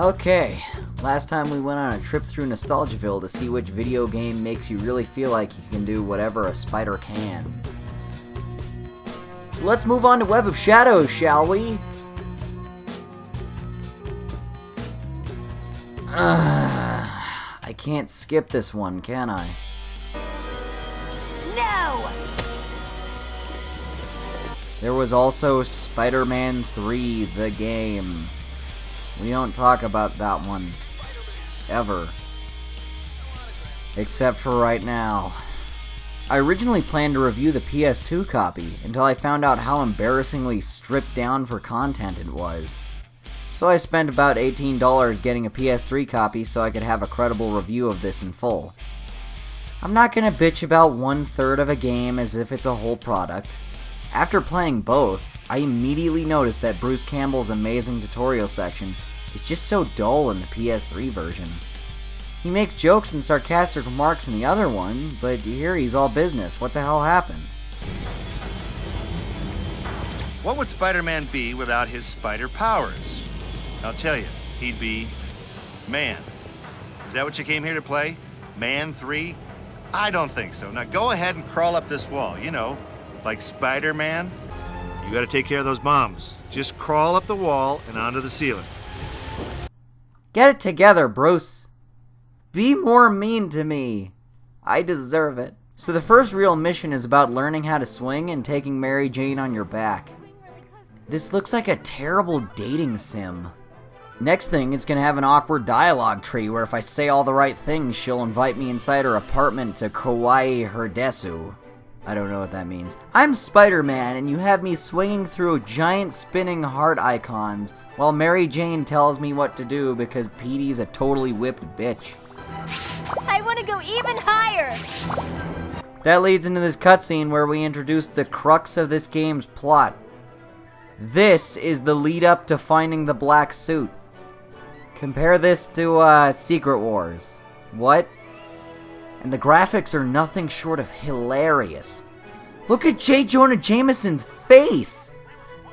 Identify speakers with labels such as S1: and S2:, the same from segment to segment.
S1: Okay, last time we went on a trip through Nostalgiaville to see which video game makes you really feel like you can do whatever a spider can. So let's move on to Web of Shadows, shall we? I can't skip this one, can I?
S2: No!
S1: There was also Spider-Man 3, the game. We don't talk about that one. Ever. Except for right now. I originally planned to review the PS2 copy until I found out how embarrassingly stripped down for content it was. So I spent about $18 getting a PS3 copy so I could have a credible review of this in full. I'm not gonna bitch about 1/3 of a game as if it's a whole product. After playing both, I immediately noticed that Bruce Campbell's amazing tutorial section is just so dull in the PS3 version. He makes jokes and sarcastic remarks in the other one, but here he's all business. What the hell happened?
S3: What would Spider-Man be without his spider powers? I'll tell you, he'd be Man. Is that what you came here to play? Man 3? I don't think so. Now go ahead and crawl up this wall, you know, like Spider-Man. You gotta take care of those bombs. Just crawl up the wall and onto the ceiling.
S1: Get it together, Bruce. Be more mean to me. I deserve it. So the first real mission is about learning how to swing and taking Mary Jane on your back. This looks like a terrible dating sim. Next thing, it's gonna have an awkward dialogue tree where if I say all the right things, she'll invite me inside her apartment to kawaii her desu. I don't know what that means. I'm Spider-Man, and you have me swinging through giant spinning heart icons while Mary Jane tells me what to do because Petey's a totally whipped bitch.
S2: I want to go even higher!
S1: That leads into this cutscene where we introduce the crux of this game's plot. This is the lead up to finding the black suit. Compare this to, Secret Wars. What? And the graphics are nothing short of hilarious. Look at J. Jonah Jameson's face!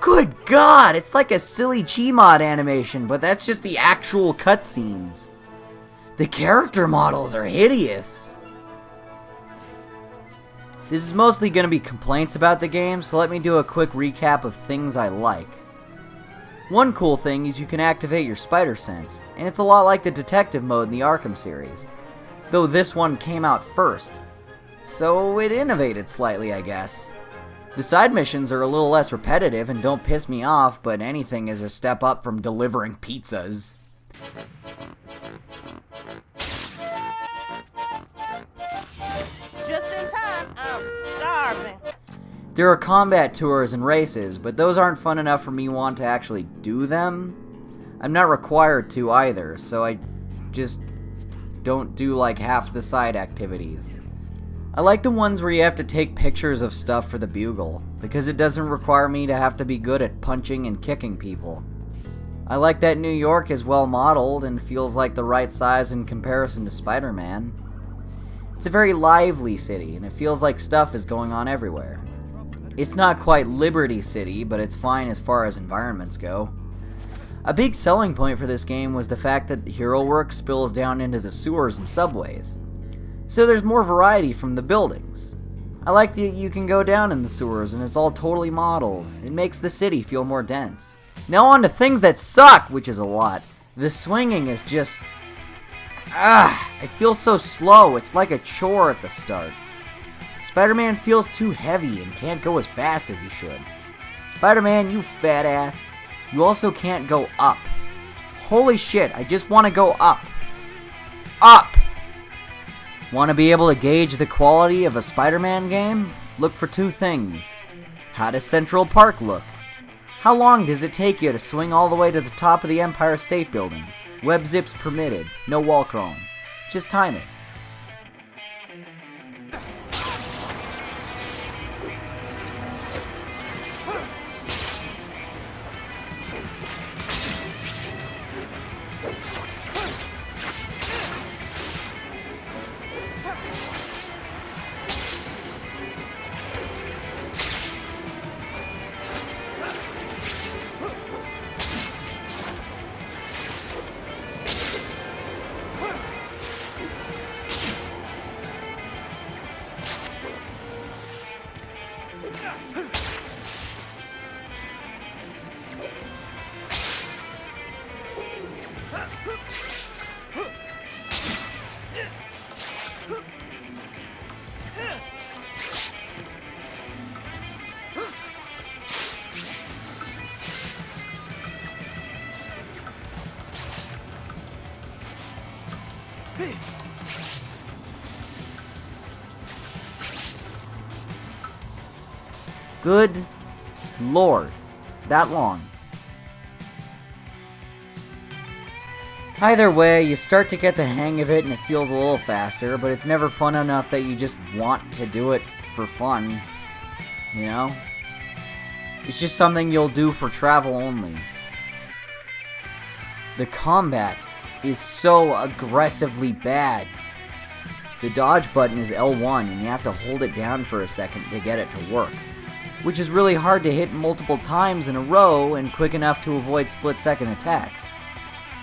S1: Good God, it's like a silly Gmod animation, but that's just the actual cutscenes. The character models are hideous. This is mostly going to be complaints about the game, so let me do a quick recap of things I like. One cool thing is you can activate your spider sense, and it's a lot like the detective mode in the Arkham series. Though this one came out first, so it innovated slightly, I guess. The side missions are a little less repetitive and don't piss me off, but anything is a step up from delivering pizzas.
S2: Just in time, I'm starving.
S1: There are combat tours and races, but those aren't fun enough for me to want to actually do them. I'm not required to either, so I just don't do like half the side activities. I like the ones where you have to take pictures of stuff for the Bugle, because it doesn't require me to have to be good at punching and kicking people. I like that New York is well modeled and feels like the right size in comparison to Spider-Man. It's a very lively city, and it feels like stuff is going on everywhere. It's not quite Liberty City, but it's fine as far as environments go. A big selling point for this game was the fact that hero work spills down into the sewers and subways. So there's more variety from the buildings. I like that you can go down in the sewers and it's all totally modeled. It makes the city feel more dense. Now on to things that suck, which is a lot. The swinging is just... I feel so slow, it's like a chore at the start. Spider-Man feels too heavy and can't go as fast as he should. Spider-Man, you fat ass. You also can't go up. Holy shit, I just want to go up. Up! Want to be able to gauge the quality of a Spider-Man game? Look for two things. How does Central Park look? How long does it take you to swing all the way to the top of the Empire State Building? Web zips permitted. No wall crawling. Just time it. Good lord. That long. Either way, you start to get the hang of it and it feels a little faster, but it's never fun enough that you just want to do it for fun. You know? It's just something you'll do for travel only. The combat is so aggressively bad. The dodge button is L1 and you have to hold it down for a second to get it to work, which is really hard to hit multiple times in a row and quick enough to avoid split-second attacks.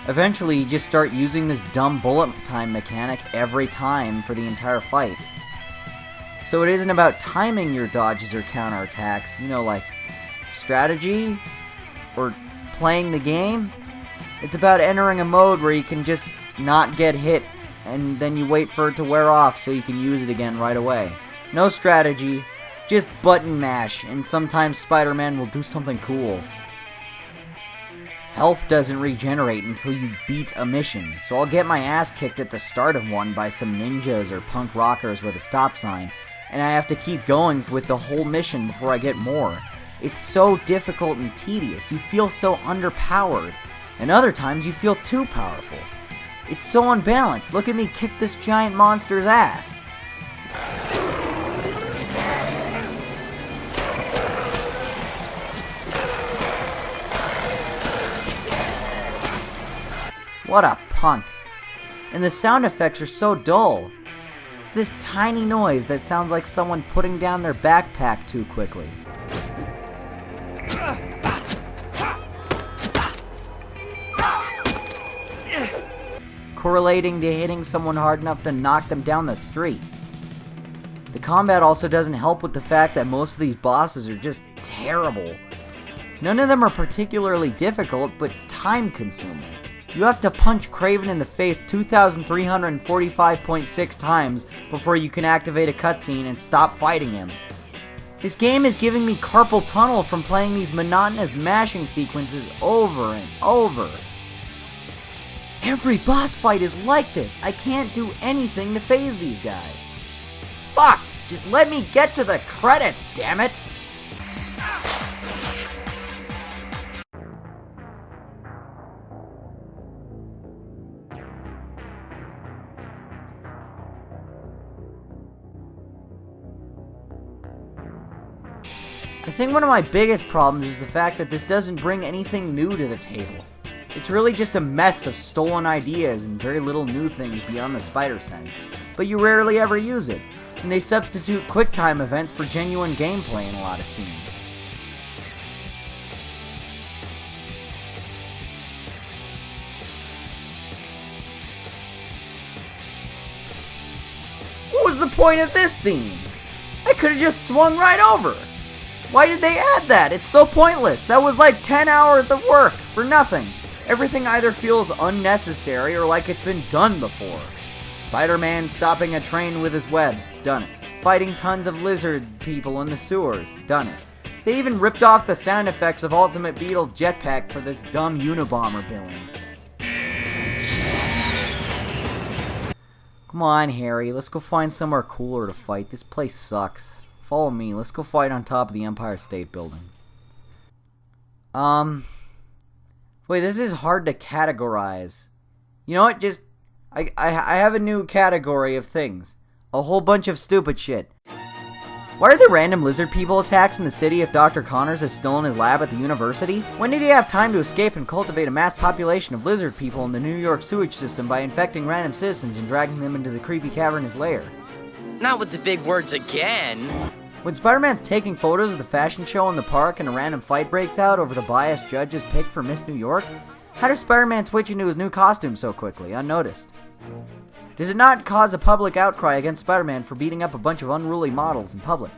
S1: Eventually, you just start using this dumb bullet time mechanic every time for the entire fight. So it isn't about timing your dodges or counterattacks, you know, like strategy or playing the game. It's about entering a mode where you can just not get hit and then you wait for it to wear off so you can use it again right away. No strategy, just button mash, and sometimes Spider-Man will do something cool. Health doesn't regenerate until you beat a mission, so I'll get my ass kicked at the start of one by some ninjas or punk rockers with a stop sign, and I have to keep going with the whole mission before I get more. It's so difficult and tedious, you feel so underpowered, and other times you feel too powerful. It's so unbalanced. Look at me kick this giant monster's ass. What a punk. And the sound effects are so dull. It's this tiny noise that sounds like someone putting down their backpack too quickly. Correlating to hitting someone hard enough to knock them down the street. The combat also doesn't help with the fact that most of these bosses are just terrible. None of them are particularly difficult, but time-consuming. You have to punch Kraven in the face 2,345.6 times before you can activate a cutscene and stop fighting him. This game is giving me carpal tunnel from playing these monotonous mashing sequences over and over. Every boss fight is like this. I can't do anything to phase these guys. Fuck! Just let me get to the credits, damn it! I think one of my biggest problems is the fact that this doesn't bring anything new to the table. It's really just a mess of stolen ideas and very little new things beyond the spider sense, but you rarely ever use it, and they substitute QuickTime events for genuine gameplay in a lot of scenes. What was the point of this scene? I could have just swung right over. Why did they add that? It's so pointless. That was like 10 hours of work for nothing. Everything either feels unnecessary or like it's been done before. Spider-Man stopping a train with his webs, done it. Fighting tons of lizard people in the sewers, done it. They even ripped off the sound effects of Ultimate Beetle's jetpack for this dumb Unabomber villain. Come on, Harry, let's go find somewhere cooler to fight. This place sucks. Follow me, let's go fight on top of the Empire State Building. Wait, this is hard to categorize. You know what, just... I have a new category of things. A whole bunch of stupid shit. Why are there random lizard people attacks in the city if Dr. Connors is still in his lab at the university? When did he have time to escape and cultivate a mass population of lizard people in the New York sewage system by infecting random citizens and dragging them into the creepy cavernous lair?
S4: Not with the big words again.
S1: When Spider-Man's taking photos of the fashion show in the park and a random fight breaks out over the biased judge's pick for Miss New York, how does Spider-Man switch into his new costume so quickly, unnoticed? Does it not cause a public outcry against Spider-Man for beating up a bunch of unruly models in public?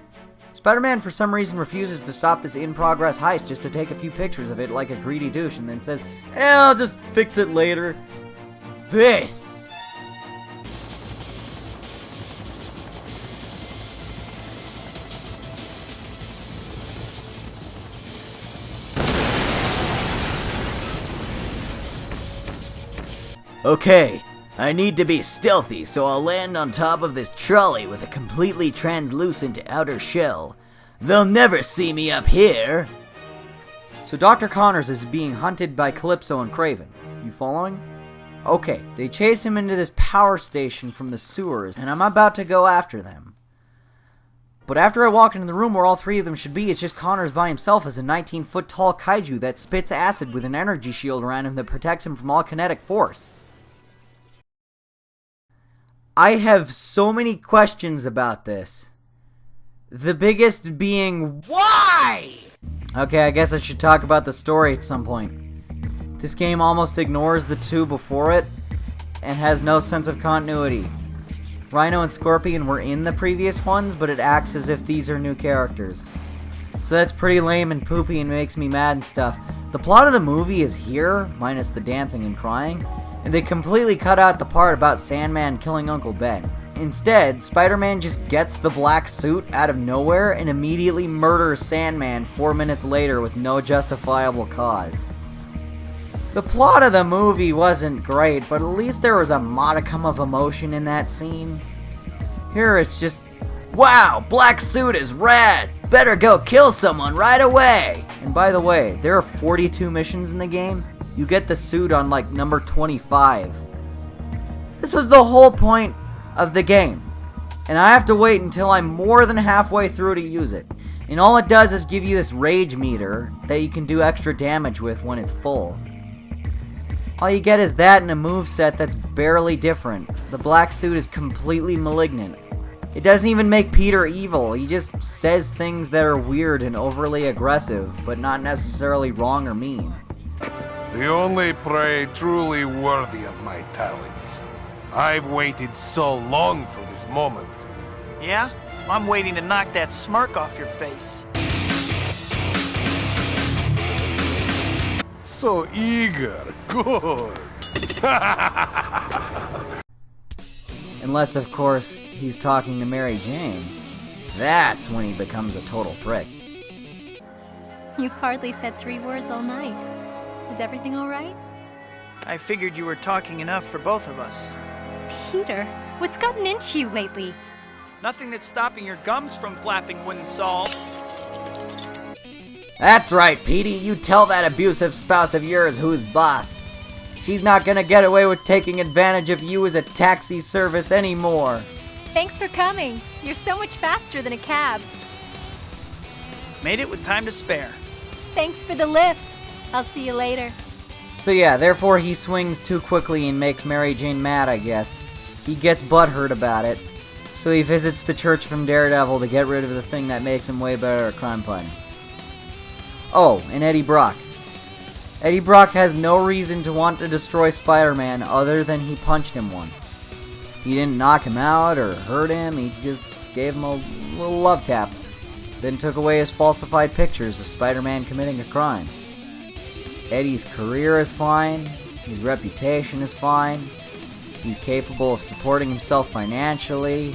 S1: Spider-Man for some reason refuses to stop this in-progress heist just to take a few pictures of it like a greedy douche and then says, I'll just fix it later. This! Okay, I need to be stealthy, so I'll land on top of this trolley with a completely translucent outer shell. They'll never see me up here! So Dr. Connors is being hunted by Calypso and Craven. You following? Okay, they chase him into this power station from the sewers, and I'm about to go after them. But after I walk into the room where all three of them should be, it's just Connors by himself as a 19-foot tall kaiju that spits acid with an energy shield around him that protects him from all kinetic force. I have so many questions about this. The biggest being, why? Okay, I guess I should talk about the story at some point. This game almost ignores the two before it, and has no sense of continuity. Rhino and Scorpion were in the previous ones, but it acts as if these are new characters. So that's pretty lame and poopy and makes me mad and stuff. The plot of the movie is here, minus the dancing and crying, and they completely cut out the part about Sandman killing Uncle Ben. Instead, Spider-Man just gets the black suit out of nowhere and immediately murders Sandman 4 minutes later with no justifiable cause. The plot of the movie wasn't great, but at least there was a modicum of emotion in that scene. Here it's just, wow, black suit is rad! Better go kill someone right away! And by the way, there are 42 missions in the game. You get the suit on like number 25. This was the whole point of the game, and I have to wait until I'm more than halfway through to use it. And all it does is give you this rage meter that you can do extra damage with when it's full. All you get is that and a moveset that's barely different. The black suit is completely malignant. It doesn't even make Peter evil, he just says things that are weird and overly aggressive, but not necessarily wrong or mean.
S5: The only prey truly worthy of my talents. I've waited so long for this moment.
S6: Yeah? I'm waiting to knock that smirk off your face.
S5: So eager. Good.
S1: Unless, of course, he's talking to Mary Jane. That's when he becomes a total prick.
S2: You've hardly said 3 words all night. Is everything all right?
S6: I figured you were talking enough for both of us.
S2: Peter, what's gotten into you lately?
S6: Nothing that's stopping your gums from flapping wouldn't solve.
S1: That's right, Petey. You tell that abusive spouse of yours who's boss. She's not gonna get away with taking advantage of you as a taxi service anymore.
S2: Thanks for coming. You're so much faster than a cab.
S6: Made it with time to spare.
S2: Thanks for the lift. I'll see you later.
S1: So yeah, therefore he swings too quickly and makes Mary Jane mad, I guess. He gets butthurt about it. So he visits the church from Daredevil to get rid of the thing that makes him way better at crime fighting. Oh, and Eddie Brock. Eddie Brock has no reason to want to destroy Spider-Man other than he punched him once. He didn't knock him out or hurt him, he just gave him a little love tap. Then took away his falsified pictures of Spider-Man committing a crime. Eddie's career is fine, his reputation is fine, he's capable of supporting himself financially.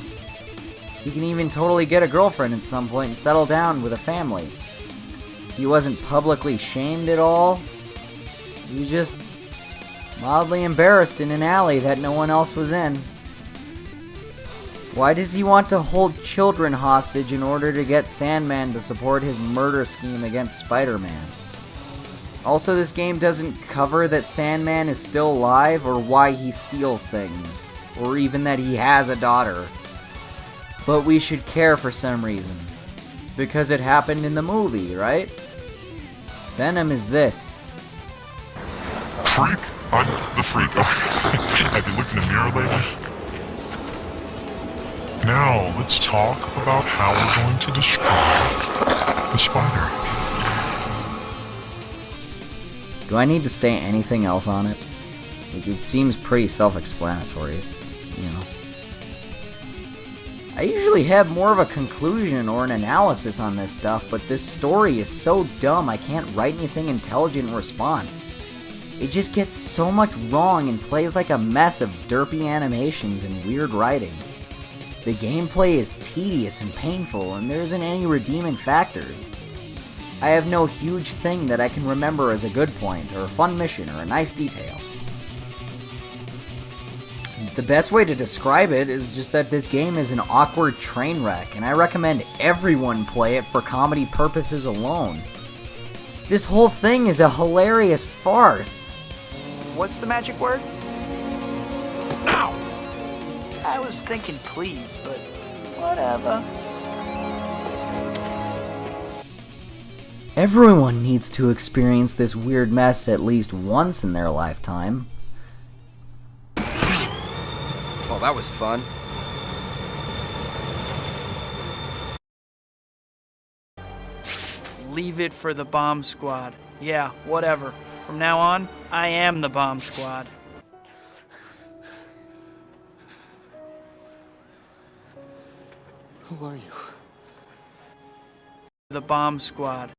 S1: He can even totally get a girlfriend at some point and settle down with a family. He wasn't publicly shamed at all. He was just mildly embarrassed in an alley that no one else was in. Why does he want to hold children hostage in order to get Sandman to support his murder scheme against Spider-Man? Also, this game doesn't cover that Sandman is still alive or why he steals things, or even that he has a daughter. But we should care for some reason. Because it happened in the movie, right? Venom is this.
S7: Freak? I'm the freak. Have you looked in the mirror lately? Now, let's talk about how we're going to destroy the spider.
S1: Do I need to say anything else on it? It seems pretty self-explanatory, you know. I usually have more of a conclusion or an analysis on this stuff, but this story is so dumb I can't write anything intelligent in response. It just gets so much wrong and plays like a mess of derpy animations and weird writing. The gameplay is tedious and painful, and there isn't any redeeming factors. I have no huge thing that I can remember as a good point, or a fun mission, or a nice detail. The best way to describe it is just that this game is an awkward train wreck, and I recommend everyone play it for comedy purposes alone. This whole thing is a hilarious farce.
S6: What's the magic word? Ow! I was thinking please, but whatever.
S1: Everyone needs to experience this weird mess at least once in their lifetime.
S8: Oh, that was fun.
S6: Leave it for the bomb squad. Yeah, whatever. From now on, I am the bomb squad.
S8: Who are you?
S6: The bomb squad.